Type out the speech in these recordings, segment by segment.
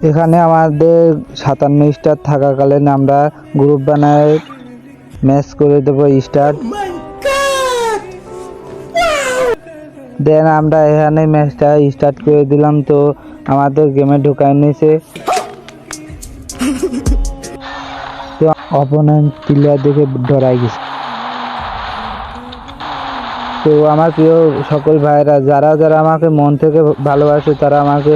এখানে আমাদের 57 স্টার থাকাকালীন আমরা গ্রুপ বানায় ম্যাচ করে দেব স্টার্ট। দেন আমরা এখানে ম্যাচটা স্টার্ট করে দিলাম। তো আমাদের গেমে ঢোকায় নিয়েছে, তো অপোনেন্ট প্লেয়ার দেখে ডরাই গেছে। তো আমার প্রিয় সকল ভাইরা যারা যারা আমাকে মন থেকে ভালোবাসে তারা আমাকে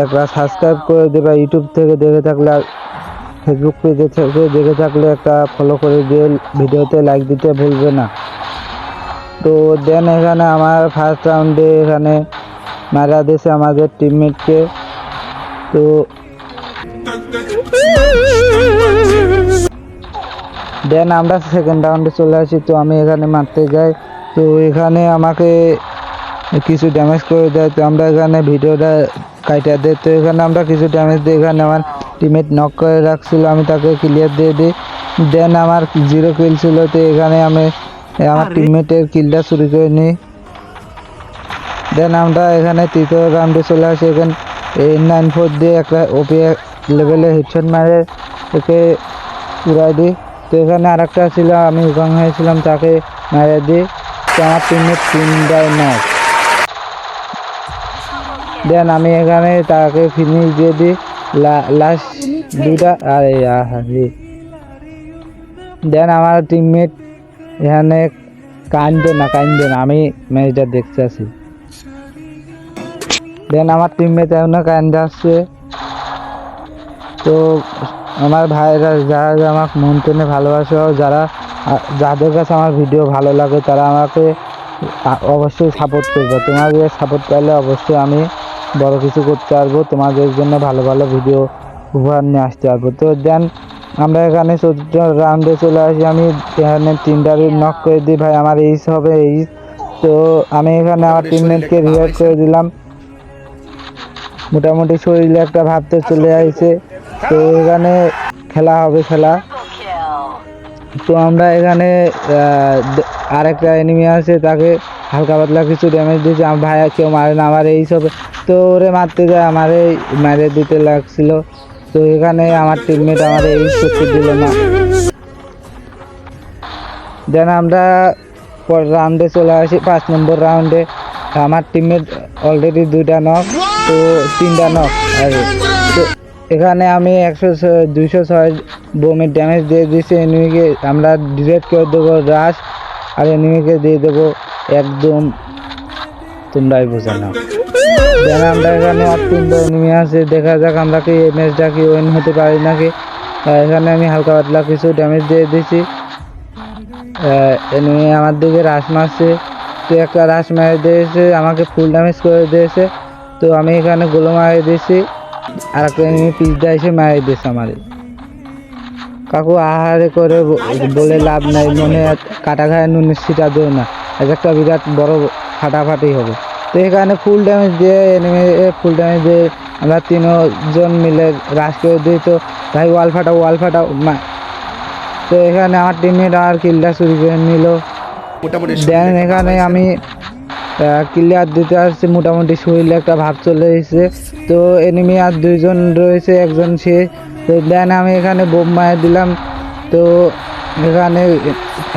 একটা সাবস্ক্রাইব করে দেবে। ইউটিউব থেকে দেখে থাকলে, ফেসবুক পেজে থেকে দেখে থাকলে একটা ফলো করে দিয়ে ভিডিওতে লাইক দিতে ভুলবে না। তো দেন এখানে আমার ফার্স্ট রাউন্ডে এখানে মারা দিয়েছে আমাদের টিমমেটকে। তো দেন আমরা সেকেন্ড রাউন্ডে চলে আসি। তো আমি এখানে মারতে যাই, তো এখানে আমাকে কিছু ড্যামেজ করে দেয়। তো আমরা এখানে ভিডিওটা কাইটা দেয়। তো এখানে আমরা কিছু ড্যামেজ দিই। এখানে আমার টিমমেট নক করে রাখছিল, আমি তাকে ক্লিয়ার দিয়ে দিই। দেন আমার 0 কিল ছিল। তো এখানে আমি আমার টিমমেটের কিলটা চুরি করে নিই। দেন আমরা এখানে তৃতীয় রাউন্ডে চলে আসি। এখানে 9-4 দিয়ে একটা ওপি লেভেলে হেডশট মারে ওকে উড়াই দিই। তো এখানে আরেকটা ছিল, আমি উগাং হয়েছিলাম, তাকে মেরে দিই। তো আমার টিমমেট 3 নক। দেন আমি এখানে তাকে ফিনিশ দিয়ে দিই লাস্ট 2টা। আরে দেন আমার টিমমেট এখানে কান্দে না, আমি ম্যাচটা দেখতে আসি। দেন আমার টিমমেট এখনো কান্দে আসছে। তো আমার ভাইরা যারা আমাকে মন টেনে ভালোবাসে, যাদের কাছে আমার ভিডিও ভালো লাগে তারা আমাকে অবশ্যই সাপোর্ট করবে। তোমাদের সাপোর্ট পাইলে অবশ্যই আমি বড় কিছু করতে পারবো, তোমাদের জন্য ভালো ভালো ভিডিও উপহার নিয়ে আসতে পারবো। তো দেন আমরা এখানে 14 রাউন্ডে চলে আসি। আমি এখানে 3টা নক করে দিই। ভাই আমার এইস হবে এইস। তো আমি এখানে আমার টিমমেটকে রিভাইভ করে দিলাম। মোটামুটি শরীরে একটা ভাব তো চলে আসছে। তো এখানে খেলা হবে। তো আমরা এখানে আরেকটা এনিমি আছে, তাকে হালকা পাতলা কিছু ড্যামেজ দিয়েছে। আমার ভাই কেউ মারে না, আমার এই সব। তো ওরে মারতে যায় আমারে মেরে দিতে লাগছিল। তো এখানে আমার টিমমেট আমার এই করতে দিল না। দেন আমরা পরের রাউন্ডে চলে আসি, 5 নম্বর রাউন্ডে। আমার টিমমেট অলরেডি 2টা নক, তো 3টা নক। আর তো এখানে আমি 206 বোমের ড্যামেজ দিয়ে দিয়েছি এনিমিকে। আমরা ডিরেক্ট করে দেবো রাশ, আর এনিমিকে দিয়ে দেবো একদম, তোমরাই বোঝা না। দেন আমরা এখানে আর 3টা এনিমি আছে, দেখা যাক আমরা কি এই ম্যাচটা কি উইন হতে পারি নাকি। এখানে আমি হালকা পাতলা কিছু ড্যামেজ দিয়ে দিয়েছি। এনিমি আমার দিকে রাশ মারছে। তো একটা রাশ মেরে দিয়েছে, আমাকে ফুল ড্যামেজ করে দিয়েছে। তো আমি এখানে গোলো মারে দিয়েছি, আর একটা এনিমি পিছটা এসে মেরে দিয়েছে আমারে। কাকু আহারে করে বলে লাভ নাই, মনে কাটা খায় নুনের ছিটা দেও না, একটা বিরাট বড় ফাটাফাটি হবে। তো এখানে ফুল ড্যামেজ দিয়ে ফুল ড্যামেজ দিয়ে আমরা 3জন মিলে রাশ করে দিই। তো ভাই ওয়াল ফাটাও। তো এখানে আমার টিমমেট আমার কিলটা চুরি করে নিল। দেন এখানে আমি ক্লিয়ার দিতে আসছি, মোটামুটি শরীরে একটা ভাব চলে এসেছে। তো এনিমি আর 2জন রয়েছে, একজন সে। তো দেন আমি এখানে বোম মার দিলাম। তো এখানে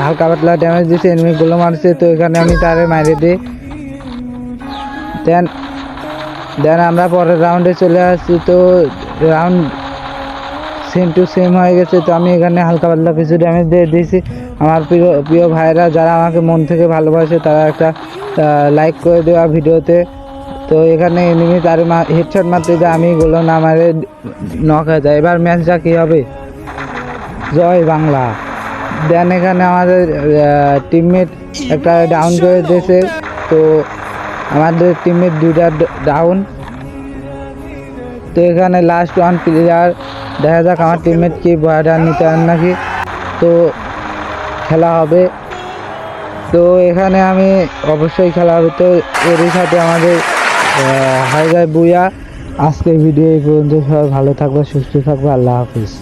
হালকা পাতলা ড্যামেজ দিয়েছে, এনিমিগুলো মারছে। তো এখানে আমি তারে মারে দিই। দেন আমরা পরের রাউন্ডে চলে আসছি। তো রাউন্ড সেম টু সেম হয়ে গেছে। তো আমি এখানে হালকা পাতলা কিছু ড্যামেজ দিয়ে দিয়েছি। আমার প্রিয় ভাইরা যারা আমাকে মন থেকে ভালোবাসে তারা একটা লাইক করে দেওয়া ভিডিওতে। তো এখানে এনিমি তার হেডশট মারতে যায়, আমি গোলো না মারে নক হয়ে যায়। এবার ম্যাচটা কী হবে? জয় বাংলা। দেন এখানে আমাদের টিমমেট একটা ডাউন করে দিয়েছে। তো আমাদের টিমমেট 2টা ডাউন। তো এখানে লাস্ট 1 প্লেয়ার, দেখা যাক আমার টিমমেট কি বয়টা নিতে পারেন নাকি। তো খেলা হবে। তো এখানে আমি অবশ্যই খেলা হবে। তো এরই সাথে আমাদের হাই গাই বুয়া। আজকের ভিডিও এই পর্যন্ত। সবাই ভালো থাকবে, সুস্থ থাকবে। আল্লাহ হাফিজ।